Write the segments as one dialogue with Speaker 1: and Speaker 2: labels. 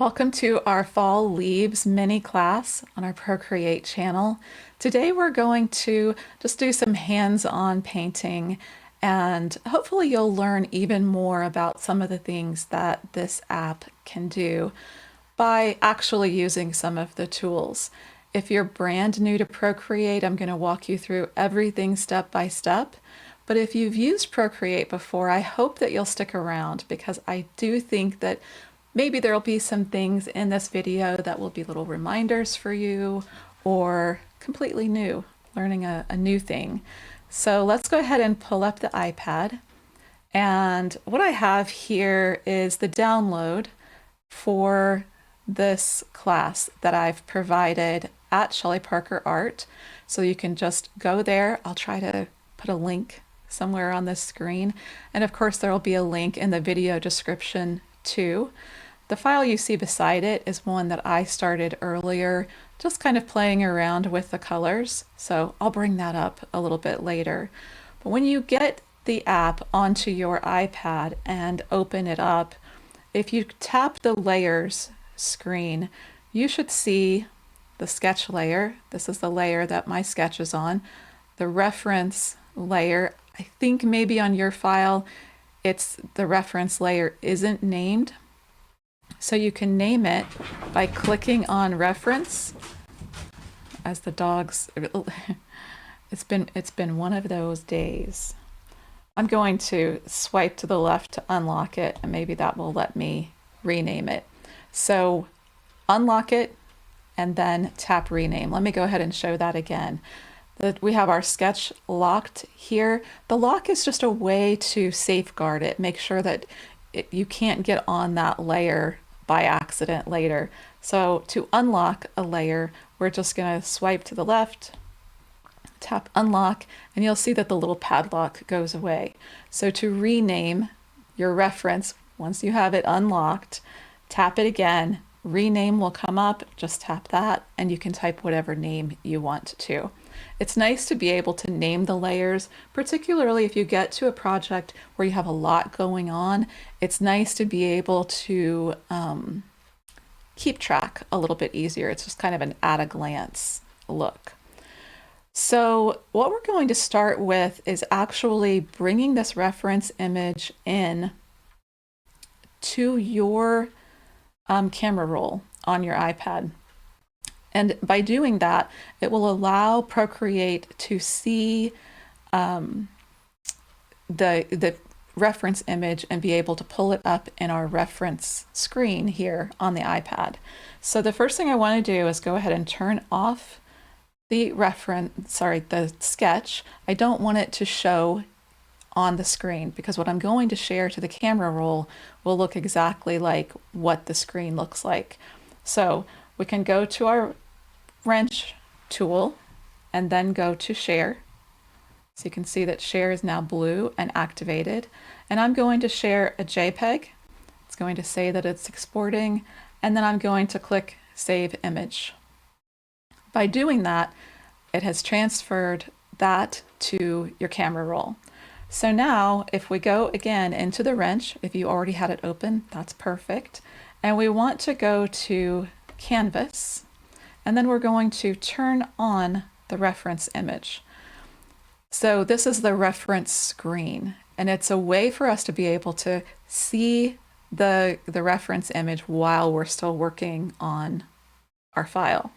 Speaker 1: Welcome to our Fall Leaves mini class on our Procreate channel. Today we're going to just do some hands-on painting, and hopefully you'll learn even more about some of the things that this app can do by actually using some of the tools. If you're brand new to Procreate, I'm going to walk you through everything step by step. But if you've used Procreate before, I hope that you'll stick around, because I do think that maybe there'll be some things in this video that will be little reminders for you, or completely new, learning a new thing. So let's go ahead and pull up the iPad. And what I have here is the download for this class that I've provided at Shelly Parker Art. So you can just go there. I'll try to put a link somewhere on this screen. And of course, there will be a link in the video description too. The file you see beside it is one that I started earlier, just kind of playing around with the colors. So I'll bring that up a little bit later. But when you get the app onto your iPad and open it up, if you tap the layers screen, you should see the sketch layer. This is the layer that my sketch is on. The reference layer, I think maybe on your file, it's the reference layer isn't named. So you can name it by clicking on reference. As the dogs, it's been one of those days. I'm going to swipe to the left to unlock it, and maybe that will let me rename it. So unlock it and then tap rename. Let me go ahead and show that again. We have our sketch locked here. The lock is just a way to safeguard it, make sure that you can't get on that layer by accident later. So to unlock a layer, we're just going to swipe to the left, tap unlock, and you'll see that the little padlock goes away. So to rename your reference, once you have it unlocked, tap it again, rename will come up, just tap that, and you can type whatever name you want to. It's nice to be able to name the layers, particularly if you get to a project where you have a lot going on. It's nice to be able to keep track a little bit easier. It's just kind of an at-a-glance look. So what we're going to start with is actually bringing this reference image in to your camera roll on your iPad. And by doing that, it will allow Procreate to see the reference image and be able to pull it up in our reference screen here on the iPad. So the first thing I want to do is go ahead and turn off the the sketch. I don't want it to show on the screen, because what I'm going to share to the camera roll will look exactly like what the screen looks like. So we can go to our wrench tool and then go to share. So you can see that share is now blue and activated. And I'm going to share a JPEG. It's going to say that it's exporting, and then I'm going to click Save Image. By doing that, it has transferred that to your camera roll. So now if we go again into the wrench, if you already had it open, that's perfect. And we want to go to Canvas, and then we're going to turn on the reference image. So this is the reference screen, and it's a way for us to be able to see the reference image while we're still working on our file.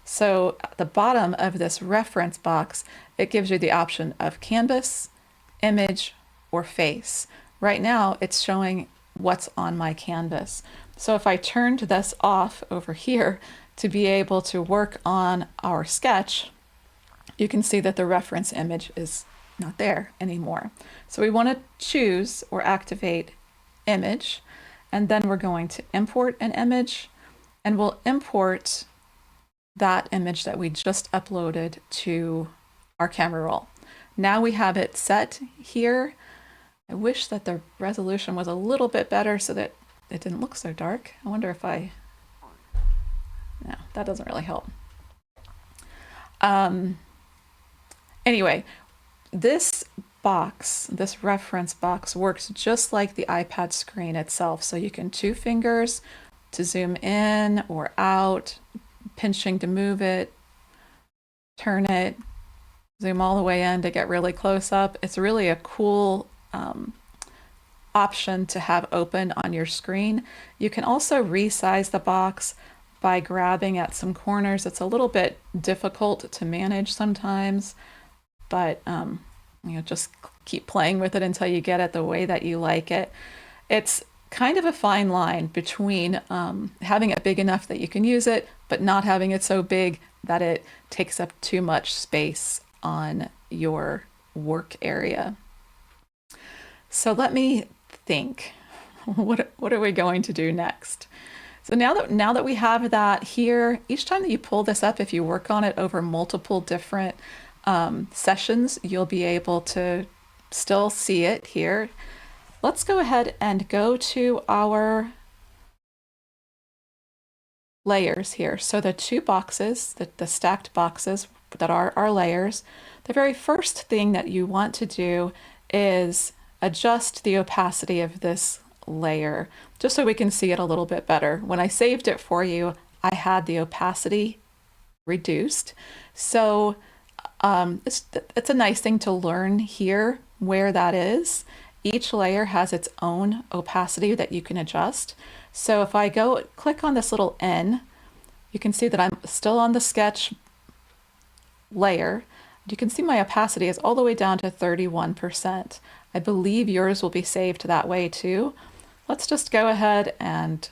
Speaker 1: So at the bottom of this reference box, it gives you the option of canvas, image, or face. Right now, it's showing what's on my canvas. So if I turned this off over here to be able to work on our sketch, you can see that the reference image is not there anymore. So we want to choose or activate image, and then we're going to import an image, and we'll import that image that we just uploaded to our camera roll. Now we have it set here. I wish that the resolution was a little bit better so that it didn't look so dark. I wonder if no, that doesn't really help. Anyway, this reference box works just like the iPad screen itself. So you can two fingers to zoom in or out, pinching to move it, turn it, zoom all the way in to get really close up. It's really a cool option to have open on your screen. You can also resize the box by grabbing at some corners. It's a little bit difficult to manage sometimes, but just keep playing with it until you get it the way that you like it. It's kind of a fine line between having it big enough that you can use it, but not having it so big that it takes up too much space on your work area. So let me think. What are we going to do next? So now that we have that here, each time that you pull this up, if you work on it over multiple different sessions, you'll be able to still see it here. Let's go ahead and go to our layers here. So the two boxes, the stacked boxes that are our layers, the very first thing that you want to do is adjust the opacity of this layer just so we can see it a little bit better. When I saved it for you, I had the opacity reduced. So it's a nice thing to learn here where that is. Each layer has its own opacity that you can adjust. So if I go click on this little N, you can see that I'm still on the sketch layer. You can see my opacity is all the way down to 31%. I believe yours will be saved that way too. Let's just go ahead and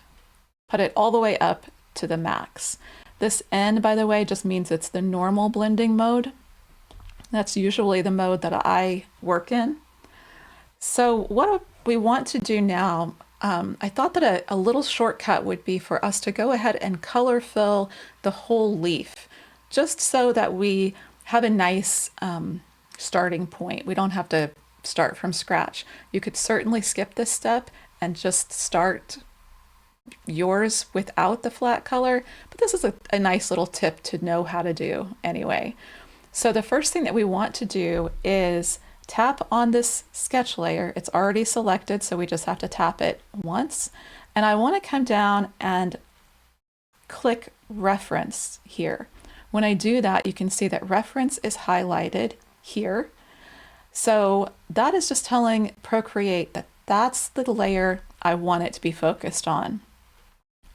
Speaker 1: put it all the way up to the max. This N, by the way, just means it's the normal blending mode. That's usually the mode that I work in. So what we want to do now, I thought that a little shortcut would be for us to go ahead and color fill the whole leaf, just so that we have a nice starting point. We don't have to start from scratch. You could certainly skip this step and just start yours without the flat color, but this is a nice little tip to know how to do anyway. So the first thing that we want to do is tap on this sketch layer. It's already selected, so we just have to tap it once. And I want to come down and click reference here. When I do that, you can see that reference is highlighted here. So that is just telling Procreate that that's the layer I want it to be focused on.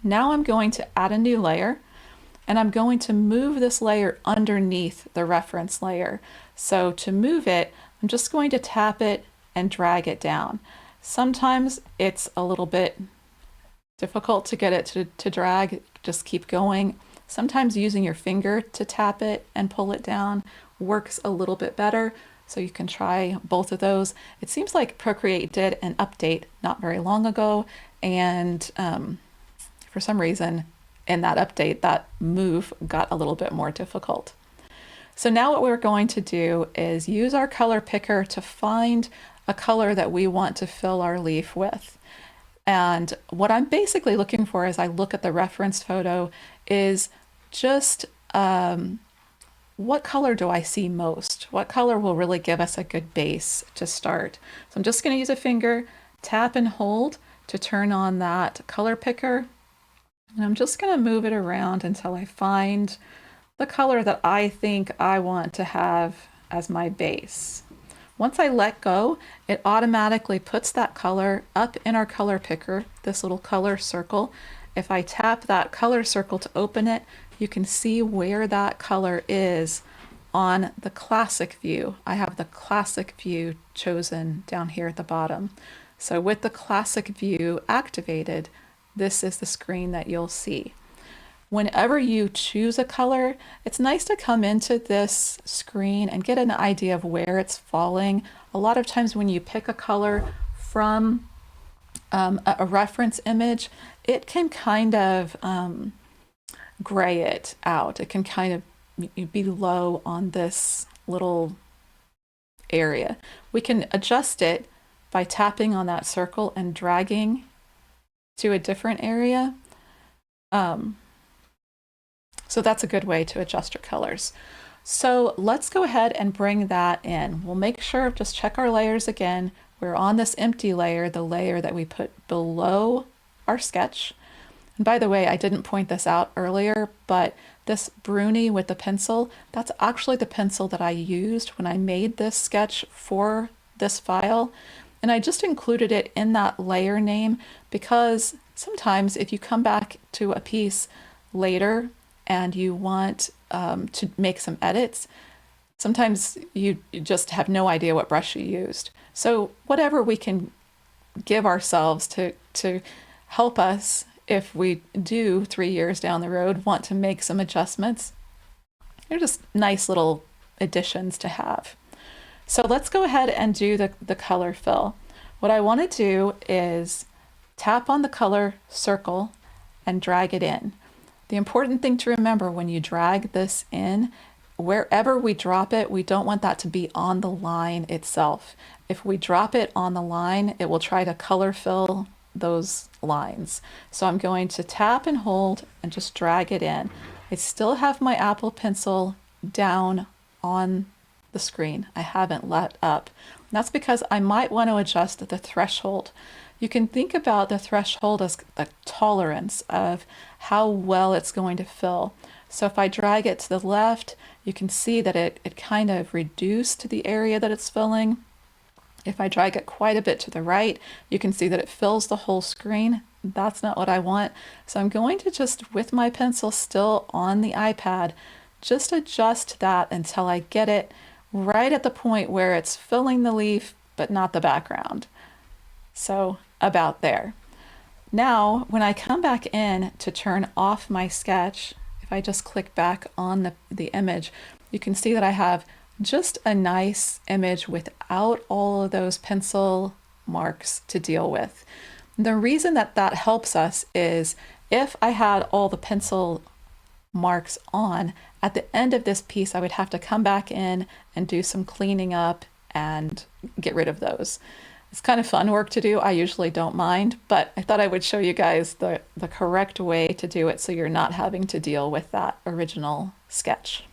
Speaker 1: Now I'm going to add a new layer, and I'm going to move this layer underneath the reference layer. So to move it, I'm just going to tap it and drag it down. Sometimes it's a little bit difficult to get it to drag, just keep going. Sometimes using your finger to tap it and pull it down works a little bit better, so you can try both of those. It seems like Procreate did an update not very long ago, and for some reason in that update, that move got a little bit more difficult. So now what we're going to do is use our color picker to find a color that we want to fill our leaf with. And what I'm basically looking for as I look at the reference photo is just what color do I see most? What color will really give us a good base to start? So I'm just going to use a finger, tap and hold to turn on that color picker. And I'm just going to move it around until I find the color that I think I want to have as my base. Once I let go, it automatically puts that color up in our color picker, this little color circle. If I tap that color circle to open it, you can see where that color is on the classic view. I have the classic view chosen down here at the bottom. So with the classic view activated, this is the screen that you'll see. Whenever you choose a color, it's nice to come into this screen and get an idea of where it's falling. A lot of times when you pick a color from a reference image, it can kind of gray it out. It can kind of be low on this little area. We can adjust it by tapping on that circle and dragging to a different area. So that's a good way to adjust your colors. So let's go ahead and bring that in. We'll make sure, just check our layers again. We're on this empty layer, the layer that we put below our sketch. And by the way, I didn't point this out earlier, but this bruni with the pencil, that's actually the pencil that I used when I made this sketch for this file. And I just included it in that layer name because sometimes if you come back to a piece later and you want to make some edits, sometimes you just have no idea what brush you used. So whatever we can give ourselves to help us if we do 3 years down the road want to make some adjustments, they're just nice little additions to have. So let's go ahead and do the color fill. What I want to do is tap on the color circle and drag it in. The important thing to remember when you drag this in, wherever we drop it, we don't want that to be on the line itself. If we drop it on the line, it will try to color fill those lines. So I'm going to tap and hold and just drag it in. I still have my Apple Pencil down on the screen. I haven't let up. And that's because I might want to adjust the threshold. You can think about the threshold as the tolerance of how well it's going to fill. So if I drag it to the left, you can see that it kind of reduced the area that it's filling. If I drag it quite a bit to the right, you can see that it fills the whole screen. That's not what I want. So I'm going to just, with my pencil still on the iPad, just adjust that until I get it right at the point where it's filling the leaf, but not the background. So about there. Now, when I come back in to turn off my sketch, if I just click back on the image, you can see that I have just a nice image without all of those pencil marks to deal with. The reason that that helps us is if I had all the pencil marks on, at the end of this piece, I would have to come back in and do some cleaning up and get rid of those. It's kind of fun work to do. I usually don't mind, but I thought I would show you guys the correct way to do it so you're not having to deal with that original sketch.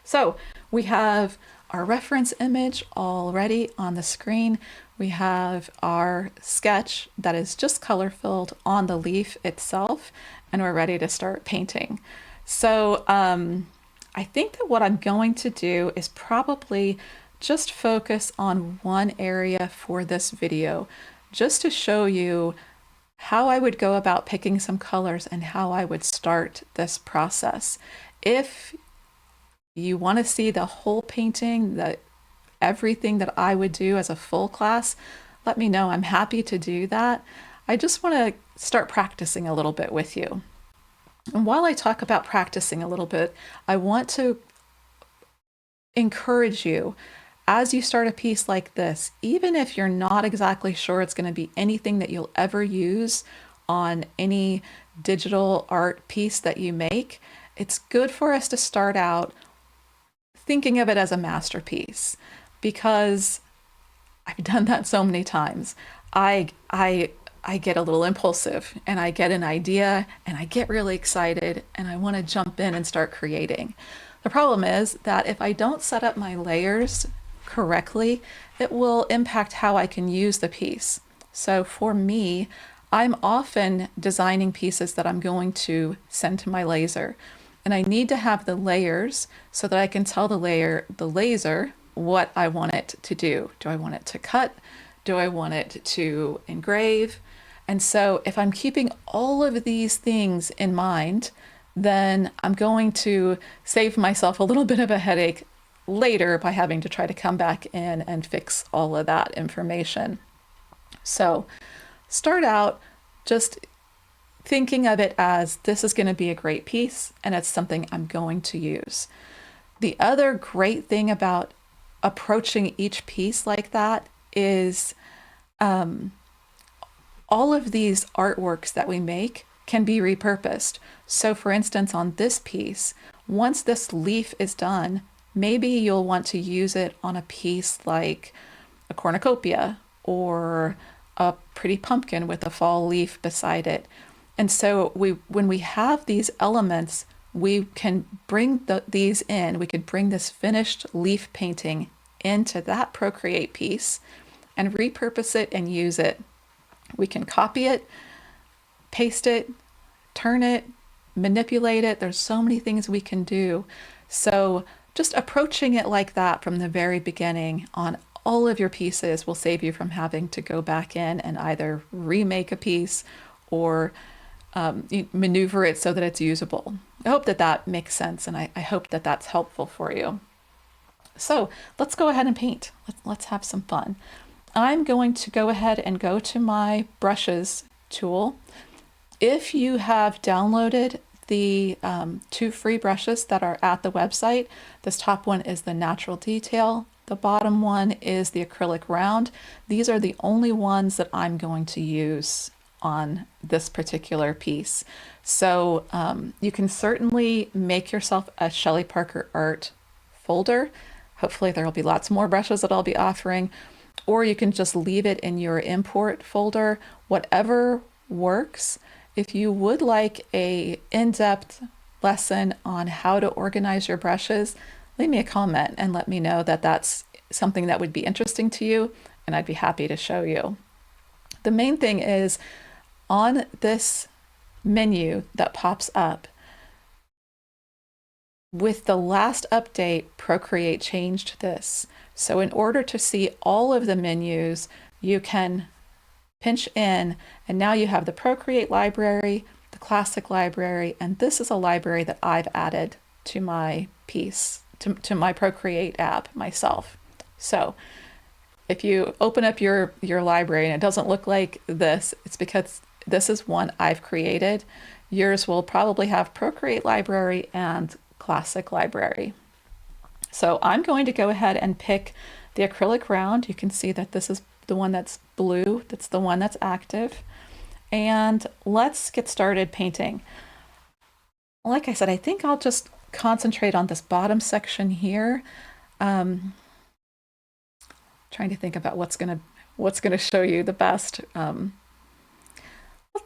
Speaker 1: So we have our reference image already on the screen. We have our sketch that is just color filled on the leaf itself, and we're ready to start painting. So I think that what I'm going to do is probably just focus on one area for this video, just to show you how I would go about picking some colors and how I would start this process. If you want to see the whole painting, everything that I would do as a full class, let me know. I'm happy to do that. I just want to start practicing a little bit with you. And while I talk about practicing a little bit, I want to encourage you as you start a piece like this, even if you're not exactly sure it's going to be anything that you'll ever use on any digital art piece that you make, it's good for us to start out thinking of it as a masterpiece, because I've done that so many times. I get a little impulsive and I get an idea and I get really excited and I want to jump in and start creating. The problem is that if I don't set up my layers correctly, it will impact how I can use the piece. So for me, I'm often designing pieces that I'm going to send to my laser, and I need to have the layers so that I can tell the laser what I want it to do. Do I want it to cut? Do I want it to engrave? And so if I'm keeping all of these things in mind, then I'm going to save myself a little bit of a headache later by having to try to come back in and fix all of that information. So start out just thinking of it as this is going to be a great piece and it's something I'm going to use. The other great thing about approaching each piece like that is all of these artworks that we make can be repurposed. So for instance, on this piece, once this leaf is done, maybe you'll want to use it on a piece like a cornucopia or a pretty pumpkin with a fall leaf beside it. And so when we have these elements, we can bring these in. We could bring this finished leaf painting into that Procreate piece and repurpose it and use it. We can copy it, paste it, turn it, manipulate it. There's so many things we can do. So just approaching it like that from the very beginning on all of your pieces will save you from having to go back in and either remake a piece or maneuver it so that it's usable. I hope that that makes sense, and I hope that that's helpful for you. So let's go ahead and paint. Let's have some fun. I'm going to go ahead and go to my brushes tool. If you have downloaded the 2 free brushes that are at the website, this top one is the natural detail. The bottom one is the acrylic round. These are the only ones that I'm going to use on this particular piece. So you can certainly make yourself a Shelly Parker art folder. Hopefully there will be lots more brushes that I'll be offering, or you can just leave it in your import folder, whatever works. If you would like a in-depth lesson on how to organize your brushes, leave me a comment and let me know that that's something that would be interesting to you, and I'd be happy to show you. The main thing is on this menu that pops up, with the last update, Procreate changed this. So in order to see all of the menus, you can pinch in, and now you have the Procreate library, the classic library, and this is a library that I've added to my piece, to my Procreate app myself. So if you open up your library and it doesn't look like this, it's because this is one I've created. Yours will probably have Procreate library and classic library. So I'm going to go ahead and pick the acrylic round. You can see that this is the one that's blue. That's the one that's active. And let's get started painting. Like I said, I think I'll just concentrate on this bottom section here. Trying to think about what's gonna show you the best.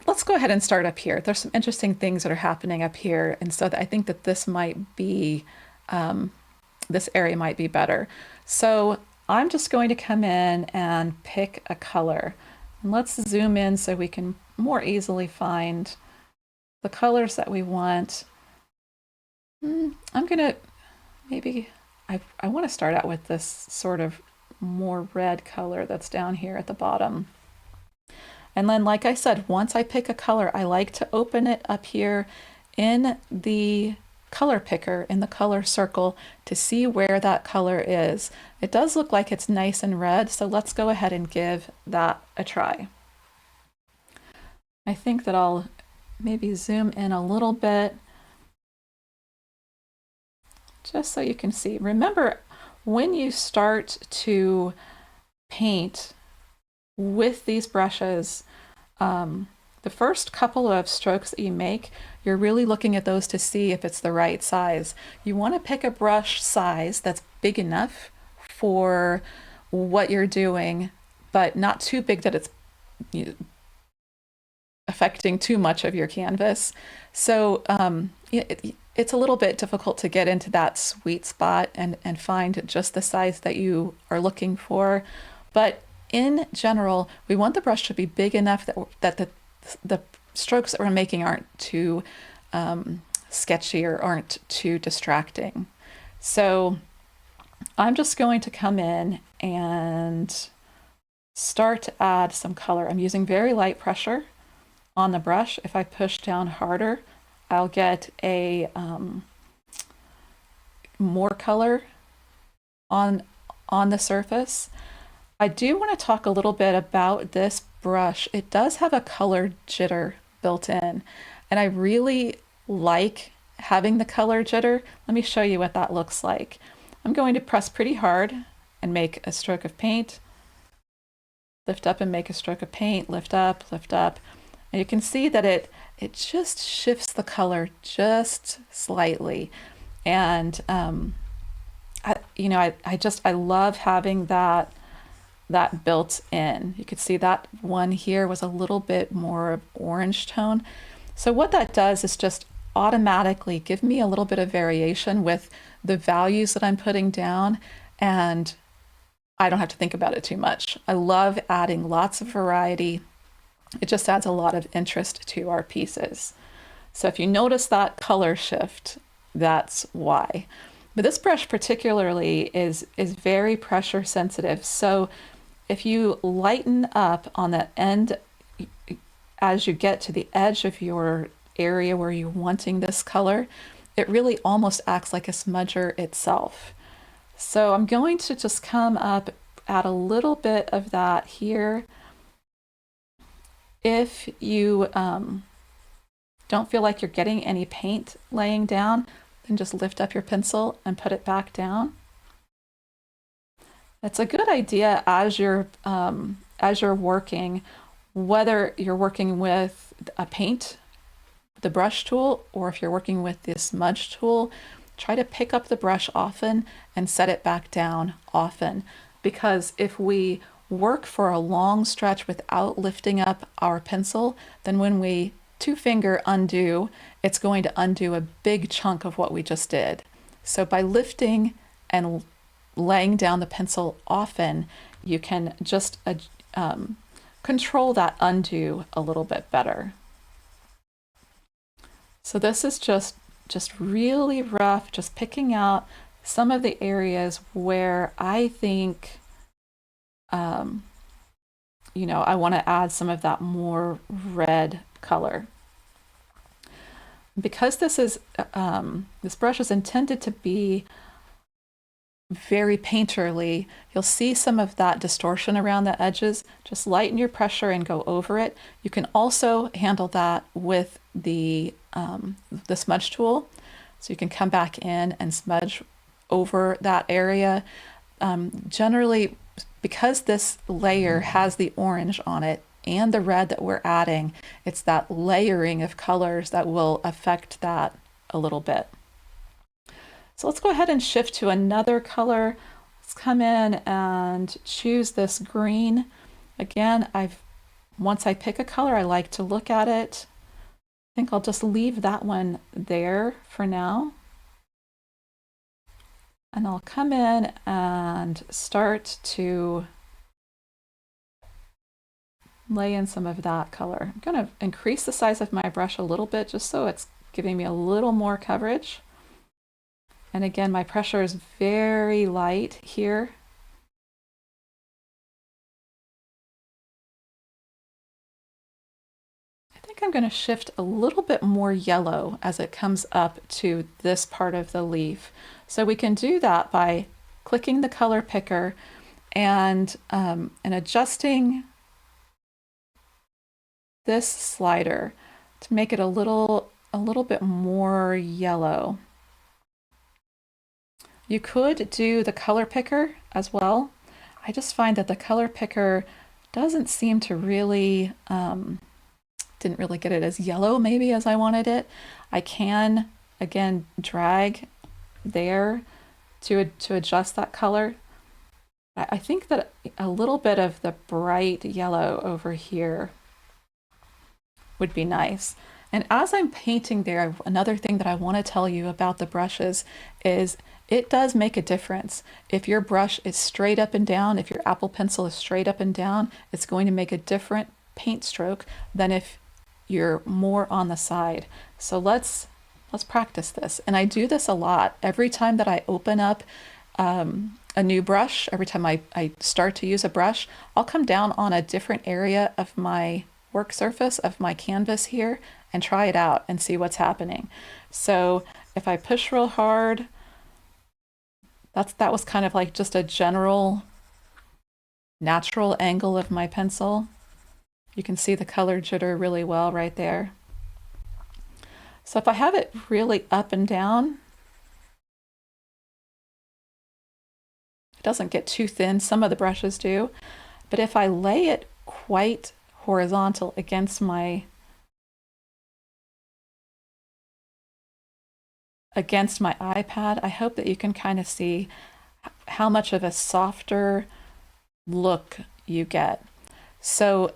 Speaker 1: Let's go ahead and start up here. There's some interesting things that are happening up here, and so I think that this might be, this area might be better. So I'm just going to come in and pick a color. And let's zoom in so we can more easily find the colors that we want. I'm gonna, maybe, I want to start out with this sort of more red color that's down here at the bottom. And then, like I said, once I pick a color, I like to open it up here in the color picker, in the color circle, to see where that color is. It does look like it's nice and red, so let's go ahead and give that a try. I think that I'll maybe zoom in a little bit, just so you can see. Remember, when you start to paint with these brushes, the first couple of strokes that you make, you're really looking at those to see if it's the right size. You want to pick a brush size that's big enough for what you're doing, but not too big that it's affecting too much of your canvas. So it's a little bit difficult to get into that sweet spot and find just the size that you are looking for. But in general, we want the brush to be big enough that the strokes that we're making aren't too sketchy or aren't too distracting. So I'm just going to come in and start to add some color. I'm using very light pressure on the brush. If I push down harder, I'll get a more color on the surface. I do want to talk a little bit about this brush. It does have a color jitter built in, and I really like having the color jitter. Let me show you what that looks like. I'm going to press pretty hard and make a stroke of paint, lift up and make a stroke of paint, lift up, and you can see that it just shifts the color just slightly. And I love having that built in. You could see that one here was a little bit more of orange tone. So what that does is just automatically give me a little bit of variation with the values that I'm putting down, and I don't have to think about it too much. I love adding lots of variety. It just adds a lot of interest to our pieces. So if you notice that color shift, that's why. But this brush particularly is very pressure sensitive. So if you lighten up on that end as you get to the edge of your area where you're wanting this color, it really almost acts like a smudger itself. So I'm going to just come up, add a little bit of that here. If you don't feel like you're getting any paint laying down, then just lift up your pencil and put it back down. It's a good idea as you're working, whether you're working with a paint, the brush tool, or if you're working with the smudge tool, try to pick up the brush often and set it back down often. Because if we work for a long stretch without lifting up our pencil, then when we two-finger undo, it's going to undo a big chunk of what we just did. So by lifting and laying down the pencil often, you can just control that undo a little bit better. So this is just really rough, just picking out some of the areas where I think, you know, I want to add some of that more red color. Because this is this brush is intended to be very painterly, you'll see some of that distortion around the edges. Just lighten your pressure and go over it. You can also handle that with the smudge tool. So you can come back in and smudge over that area. Generally, because this layer has the orange on it and the red that we're adding, it's that layering of colors that will affect that a little bit. So let's go ahead and shift to another color. Let's come in and choose this green. Again, once I pick a color, I like to look at it. I think I'll just leave that one there for now. And I'll come in and start to lay in some of that color. I'm going to increase the size of my brush a little bit just so it's giving me a little more coverage. And again, my pressure is very light here. I think I'm going to shift a little bit more yellow as it comes up to this part of the leaf. So we can do that by clicking the color picker and adjusting this slider to make it a little bit more yellow. You could do the color picker as well. I just find that the color picker doesn't seem to really, didn't really get it as yellow maybe as I wanted it. I can, again, drag there to adjust that color. I think that a little bit of the bright yellow over here would be nice. And as I'm painting there, another thing that I want to tell you about the brushes is it does make a difference. If your brush is straight up and down, if your Apple Pencil is straight up and down, it's going to make a different paint stroke than if you're more on the side. So let's practice this. And I do this a lot. Every time that I open up a new brush, every time I start to use a brush, I'll come down on a different area of my work surface, of my canvas here, and try it out and see what's happening. So if I push real hard, that was kind of like just a general natural angle of my pencil. You can see the color jitter really well right there. So if I have it really up and down, it doesn't get too thin. Some of the brushes do, but if I lay it quite horizontal against my iPad, I hope that you can kind of see how much of a softer look you get. So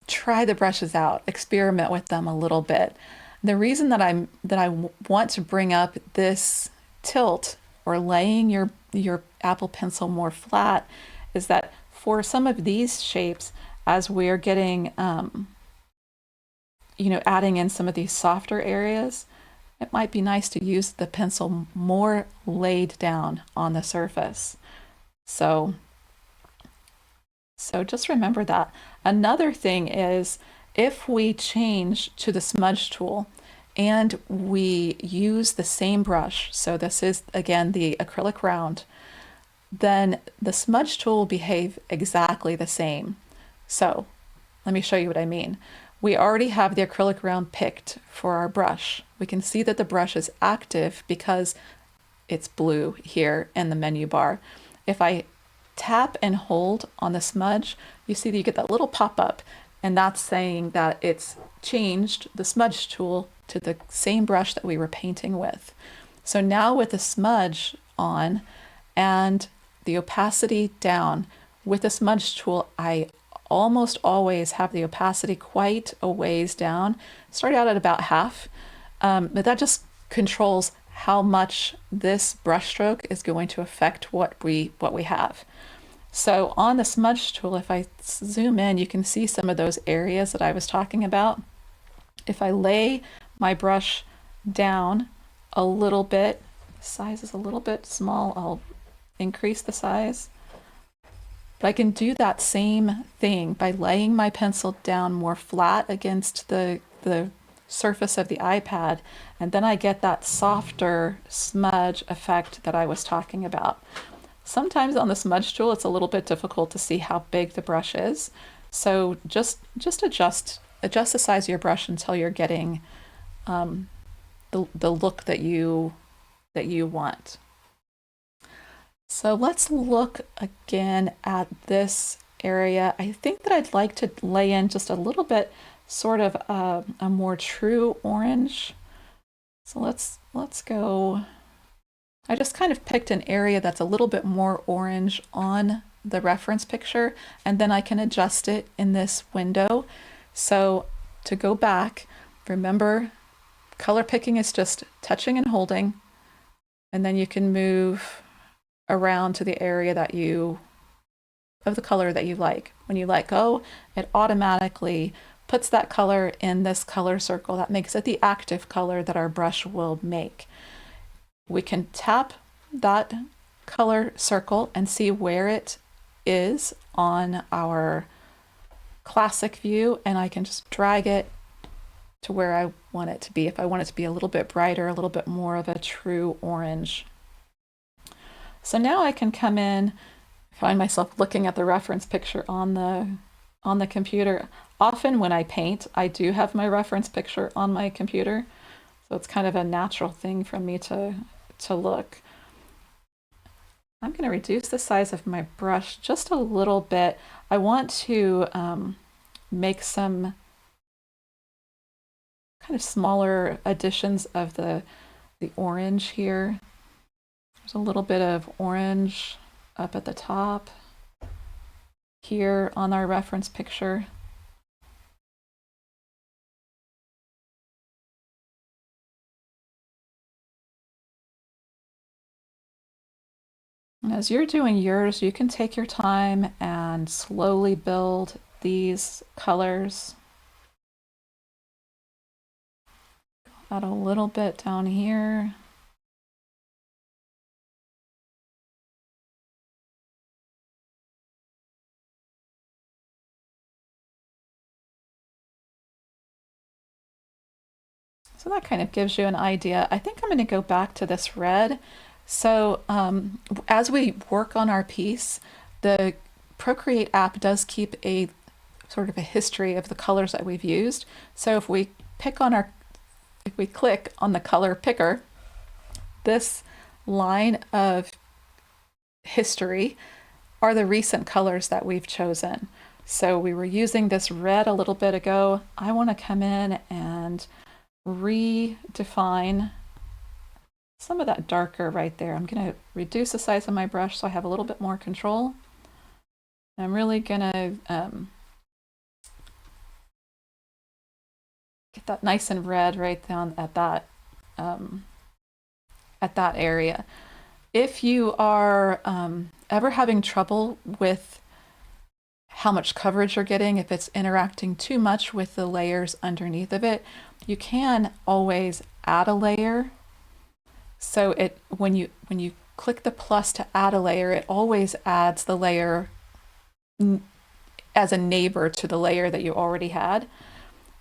Speaker 1: try the brushes out, experiment with them a little bit. The reason that I want to bring up this tilt or laying your Apple Pencil more flat is that for some of these shapes, as we're getting adding in some of these softer areas, it might be nice to use the pencil more laid down on the surface. So, so just remember that. Another thing is if we change to the smudge tool and we use the same brush, so this is again the acrylic round, then the smudge tool will behave exactly the same. So let me show you what I mean. We already have the acrylic round picked for our brush. We can see that the brush is active because it's blue here in the menu bar. If I tap and hold on the smudge, you see that you get that little pop-up, and that's saying that it's changed the smudge tool to the same brush that we were painting with. So now with the smudge on and the opacity down, with the smudge tool, I almost always have the opacity quite a ways down. Start out at about half, but that just controls how much this brushstroke is going to affect what we have. So on the smudge tool, if I zoom in, you can see some of those areas that I was talking about. If I lay my brush down a little bit, the size is a little bit small, I'll increase the size. But I can do that same thing by laying my pencil down more flat against the surface of the iPad, and then I get that softer smudge effect that I was talking about. Sometimes on the smudge tool, it's a little bit difficult to see how big the brush is. So just adjust the size of your brush until you're getting the look that you want. So let's look again at this area. I think that I'd like to lay in just a little bit, sort of a more true orange. So let's go. I just kind of picked an area that's a little bit more orange on the reference picture, and then I can adjust it in this window. So to go back, remember, color picking is just touching and holding, and then you can move around to the area of the color that you like. When you let go, it automatically puts that color in this color circle. That makes it the active color that our brush will make. We can tap that color circle and see where it is on our classic view, and I can just drag it to where I want it to be. If I want it to be a little bit brighter, a little bit more of a true orange. So now I can come in, find myself looking at the reference picture on the computer. Often when I paint, I do have my reference picture on my computer. So it's kind of a natural thing for me to look. I'm going to reduce the size of my brush just a little bit. I want to make some kind of smaller additions of the orange here. There's a little bit of orange up at the top here on our reference picture. And as you're doing yours, you can take your time and slowly build these colors. Add a little bit down here. So that kind of gives you an idea. I think I'm going to go back to this red. So as we work on our piece, the Procreate app does keep a sort of a history of the colors that we've used. So if we click on the color picker, this line of history are the recent colors that we've chosen. So we were using this red a little bit ago. I want to come in and redefine some of that darker right there. I'm going to reduce the size of my brush so I have a little bit more control. I'm really going to get that nice and red right down at that area. If you are ever having trouble with how much coverage you're getting, if it's interacting too much with the layers underneath of it, you can always add a layer. So it when you click the plus to add a layer, it always adds the layer as a neighbor to the layer that you already had.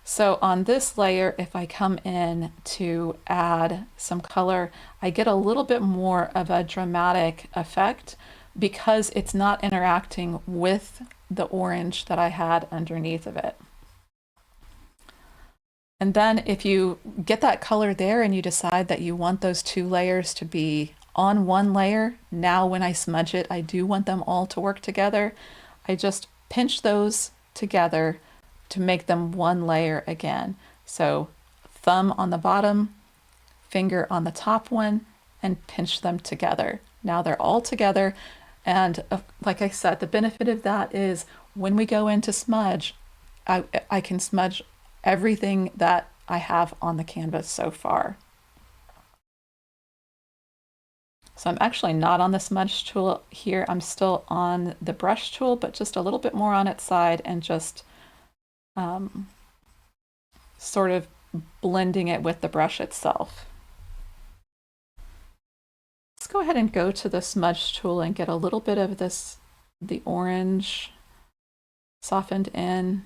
Speaker 1: So on this layer, if I come in to add some color, I get a little bit more of a dramatic effect because it's not interacting with the orange that I had underneath of it. And then if you get that color there and you decide that you want those two layers to be on one layer, now when I smudge it, I do want them all to work together. I just pinch those together to make them one layer again. So thumb on the bottom, finger on the top one, and pinch them together. Now they're all together. And like I said, the benefit of that is when we go into smudge, I can smudge everything that I have on the canvas so far. So I'm actually not on the smudge tool here. I'm still on the brush tool, but just a little bit more on its side and just sort of blending it with the brush itself. Let's go ahead and go to the smudge tool and get a little bit of this, the orange softened in.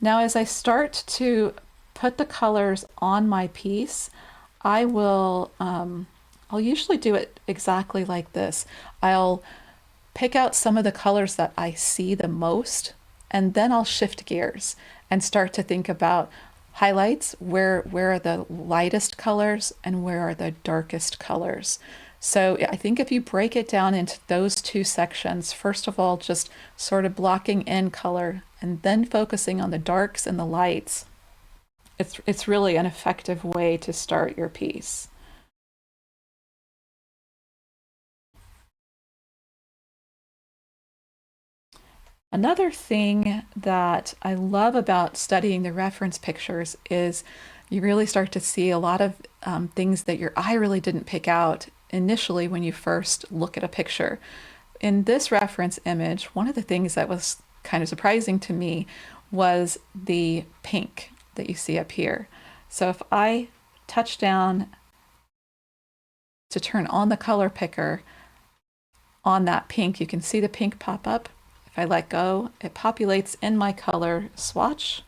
Speaker 1: Now, as I start to put the colors on my piece, I will, I'll usually do it exactly like this. I'll pick out some of the colors that I see the most, and then I'll shift gears and start to think about highlights, where are the lightest colors and where are the darkest colors. So I think if you break it down into those two sections, first of all, just sort of blocking in color and then focusing on the darks and the lights, it's really an effective way to start your piece. Another thing that I love about studying the reference pictures is you really start to see a lot of things that your eye really didn't pick out initially when you first look at a picture. In this reference image, one of the things that was kind of surprising to me was the pink that you see up here. So if I touch down to turn on the color picker on that pink, you can see the pink pop up. If I let go, it populates in my color swatch,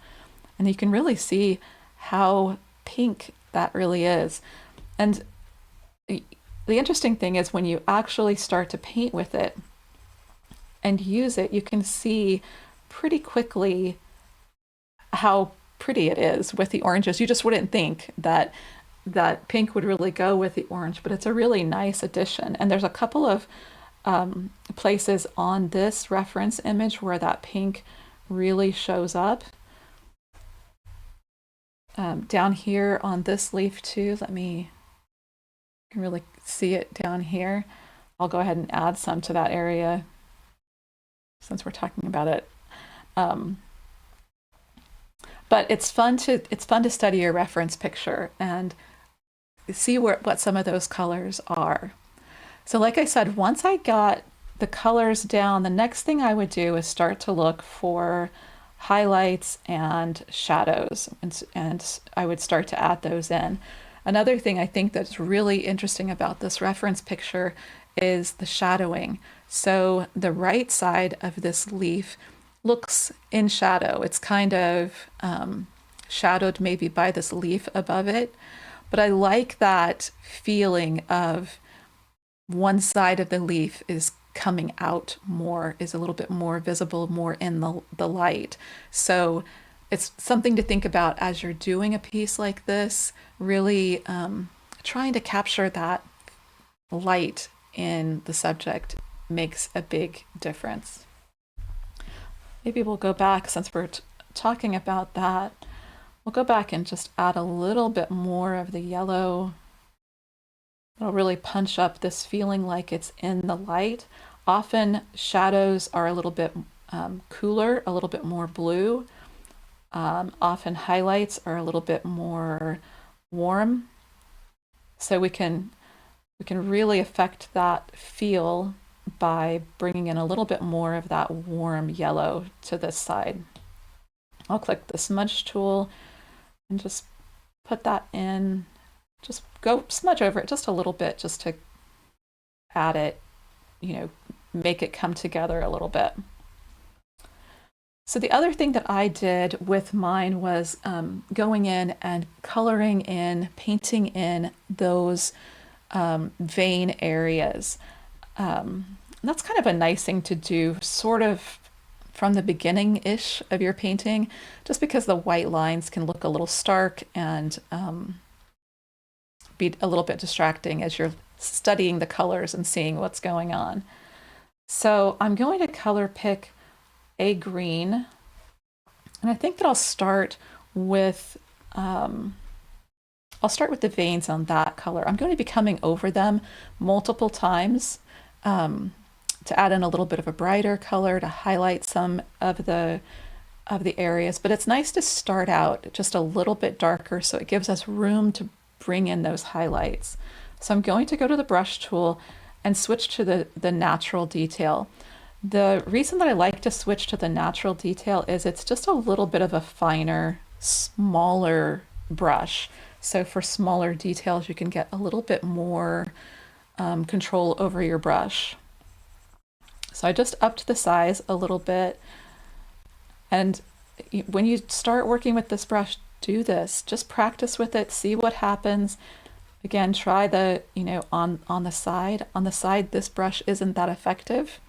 Speaker 1: and you can really see how pink that really is. And the interesting thing is when you actually start to paint with it and use it, you can see pretty quickly how pretty it is with the oranges. You just wouldn't think that pink would really go with the orange, but it's a really nice addition. And there's a couple of places on this reference image where that pink really shows up. Down here on this leaf too, you can really see it down here. I'll go ahead and add some to that area since we're talking about it. But it's fun to study your reference picture and see what some of those colors are. So like I said, once I got the colors down, the next thing I would do is start to look for highlights and shadows, and I would start to add those in. Another thing I think that's really interesting about this reference picture is the shadowing. So the right side of this leaf looks in shadow. It's kind of shadowed maybe by this leaf above it, but I like that feeling of one side of the leaf is coming out more, is a little bit more visible, more in the light. So it's something to think about as you're doing a piece like this, really trying to capture that light in the subject makes a big difference. Maybe we'll go back, since we're talking about that, we'll go back and just add a little bit more of the yellow. It'll really punch up this feeling like it's in the light. Often shadows are a little bit cooler, a little bit more blue. Often highlights are a little bit more warm. So we can We can really affect that feel by bringing in a little bit more of that warm yellow to this side. I'll click the smudge tool and just put that in. Just go smudge over it just a little bit just to add it, make it come together a little bit. So the other thing that I did with mine was going in and coloring in, painting in those vein areas. That's kind of a nice thing to do sort of from the beginning-ish of your painting, just because the white lines can look a little stark and be a little bit distracting as you're studying the colors and seeing what's going on. So I'm going to color pick a green, and I think that I'll start with the veins on that color. I'm going to be coming over them multiple times to add in a little bit of a brighter color to highlight some of the areas, but it's nice to start out just a little bit darker so it gives us room to bring in those highlights. So I'm going to go to the brush tool and switch to the natural detail. The reason that I like to switch to the natural detail is it's just a little bit of a finer, smaller brush. So for smaller details, you can get a little bit more control over your brush. So I just upped the size a little bit. And when you start working with this brush, do this. Just practice with it, see what happens. Again, try the, on the side. On the side, this brush isn't that effective.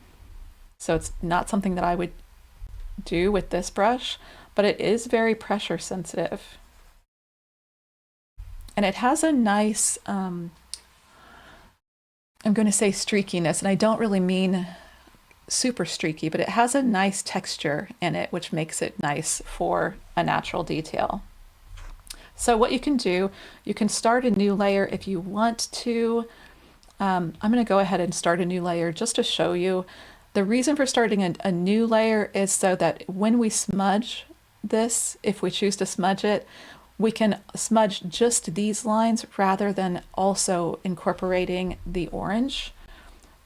Speaker 1: So it's not something that I would do with this brush, but it is very pressure sensitive. And it has a nice, I'm going to say streakiness, and I don't really mean super streaky, but it has a nice texture in it, which makes it nice for a natural detail. So what you can do, you can start a new layer if you want to. I'm going to go ahead and start a new layer just to show you. The reason for starting a new layer is so that when we smudge this, if we choose to smudge it, we can smudge just these lines rather than also incorporating the orange.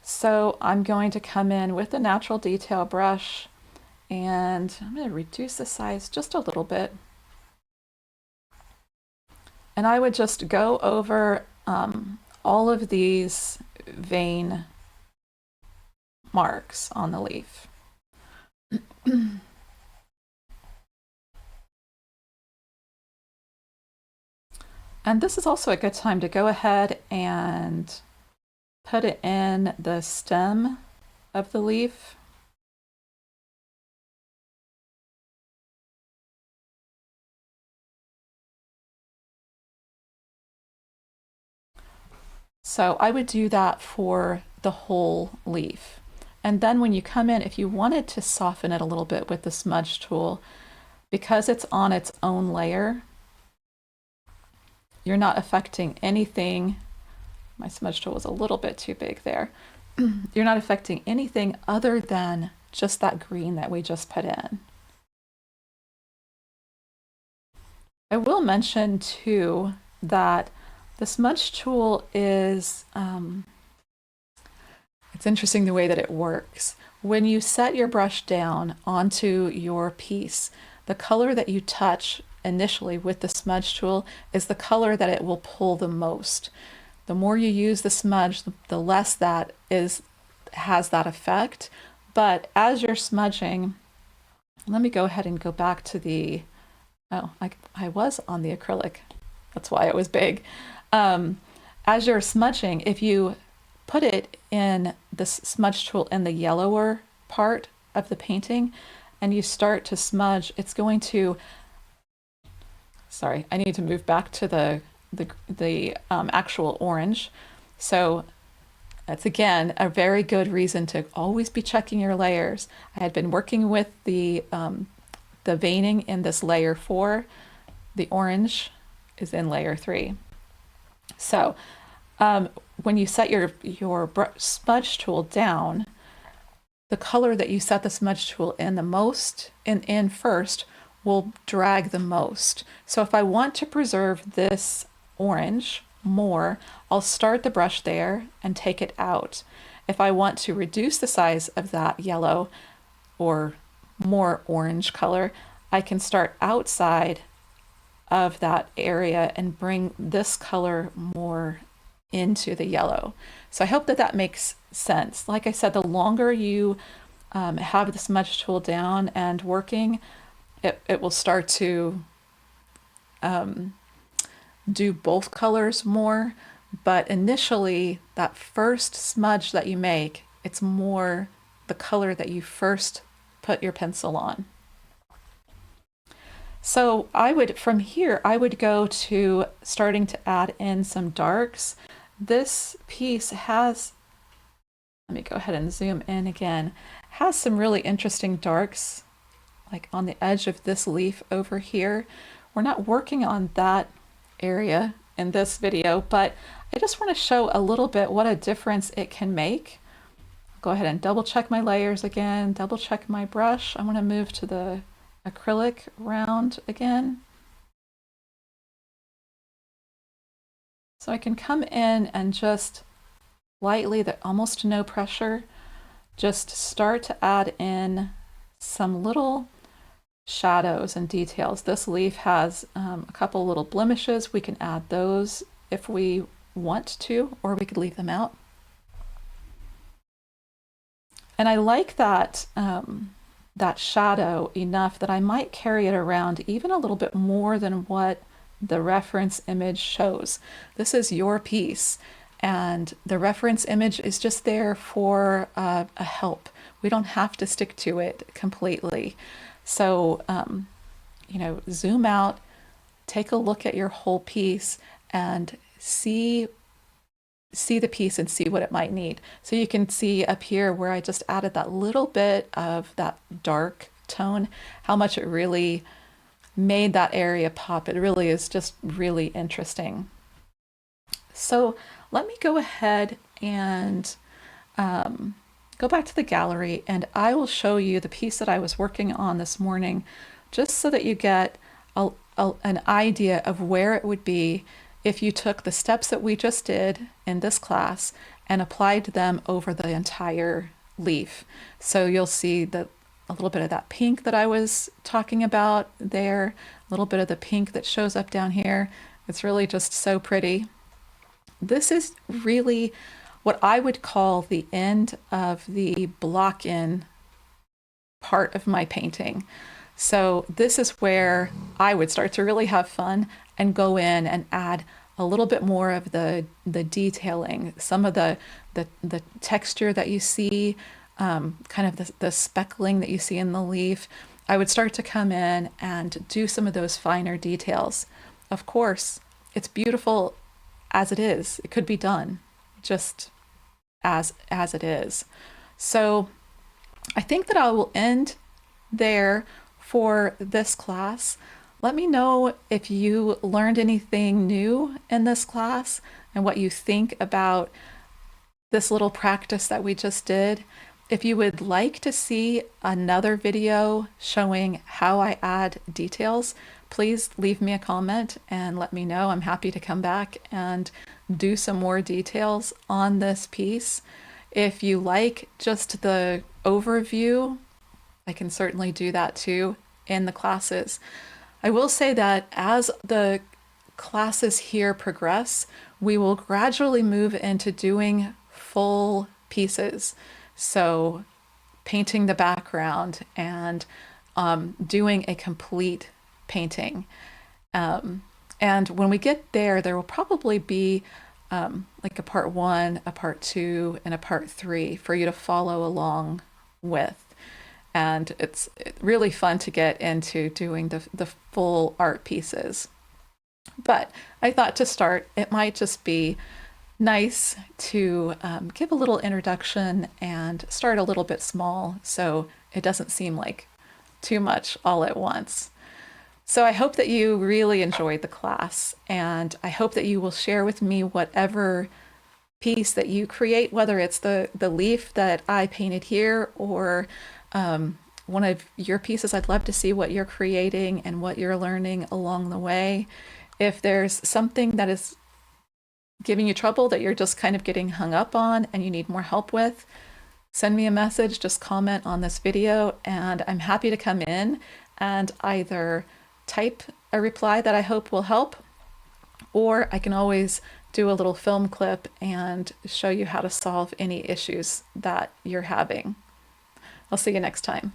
Speaker 1: So I'm going to come in with the natural detail brush and I'm going to reduce the size just a little bit. And I would just go over all of these vein marks on the leaf. And this is also a good time to go ahead and put it in the stem of the leaf. So I would do that for the whole leaf. And then when you come in, if you wanted to soften it a little bit with the smudge tool, because it's on its own layer, you're not affecting anything. My smudge tool was a little bit too big there. You're not affecting anything other than just that green that we just put in. I will mention too that the smudge tool is, it's interesting the way that it works. When you set your brush down onto your piece, the color that you touch initially with the smudge tool is the color that it will pull the most. The more you use the smudge, the less that has that effect. But as you're smudging, let me go ahead and go back to the, I was on the acrylic. That's why it was big. As you're smudging, if you put it in the smudge tool in the yellower part of the painting and you start to smudge, it's going to, sorry, I need to move back to the actual orange. So that's again a very good reason to always be checking your layers. I had been working with the veining in this layer 4. The orange is in layer 3. So when you set your smudge tool down, the color that you set the smudge tool in the most in first will drag the most. So if I want to preserve this orange, more, I'll start the brush there and take it out. If I want to reduce the size of that yellow or more orange color, I can start outside of that area and bring this color more into the yellow. So I hope that that makes sense. Like I said, the longer you have the smudge tool down and working, it will start to do both colors more. But initially, that first smudge that you make, it's more the color that you first put your pencil on. So I would, from here, I would go to starting to add in some darks. This piece has, let me go ahead and zoom in again, has some really interesting darks, like on the edge of this leaf over here. We're not working on that area in this video, but I just want to show a little bit what a difference it can make. Go ahead and double check my layers again, double check my brush. I want to move to the acrylic round again. So I can come in and just lightly, almost no pressure, just start to add in some little shadows and details. This leaf has a couple little blemishes. We can add those if we want to, or we could leave them out. And I like that that shadow enough that I might carry it around even a little bit more than what the reference image shows. This is your piece, and the reference image is just there for a help. We don't have to stick to it completely. So, you know, zoom out, take a look at your whole piece, and see the piece and see what it might need. So you can see up here where I just added that little bit of that dark tone, how much it really made that area pop. It really is just really interesting. So let me go ahead and go back to the gallery, and I will show you the piece that I was working on this morning, just so that you get an idea of where it would be if you took the steps that we just did in this class and applied them over the entire leaf. So you'll see a little bit of that pink that I was talking about there, a little bit of the pink that shows up down here. It's really just so pretty. This is really what I would call the end of the block-in part of my painting. So this is where I would start to really have fun and go in and add a little bit more of the detailing, some of the texture that you see, kind of the speckling that you see in the leaf. I would start to come in and do some of those finer details. Of course, it's beautiful as it is. It could be done just as it is. So I think that I will end there for this class. Let me know if you learned anything new in this class and what you think about this little practice that we just did. If you would like to see another video showing how I add details, please leave me a comment and let me know. I'm happy to come back and do some more details on this piece. If you like just the overview, I can certainly do that too in the classes. I will say that as the classes here progress, we will gradually move into doing full pieces. So painting the background and doing a complete painting. And when we get there, there will probably be like a part 1, a part 2, and a part 3 for you to follow along with. And it's really fun to get into doing the full art pieces. But I thought to start, it might just be nice to give a little introduction and start a little bit small so it doesn't seem like too much all at once. So I hope that you really enjoyed the class, and I hope that you will share with me whatever piece that you create, whether it's the leaf that I painted here or one of your pieces. I'd love to see what you're creating and what you're learning along the way. If there's something that is giving you trouble that you're just kind of getting hung up on and you need more help with, send me a message, just comment on this video, and I'm happy to come in and either type a reply that I hope will help, or I can always do a little film clip and show you how to solve any issues that you're having. I'll see you next time.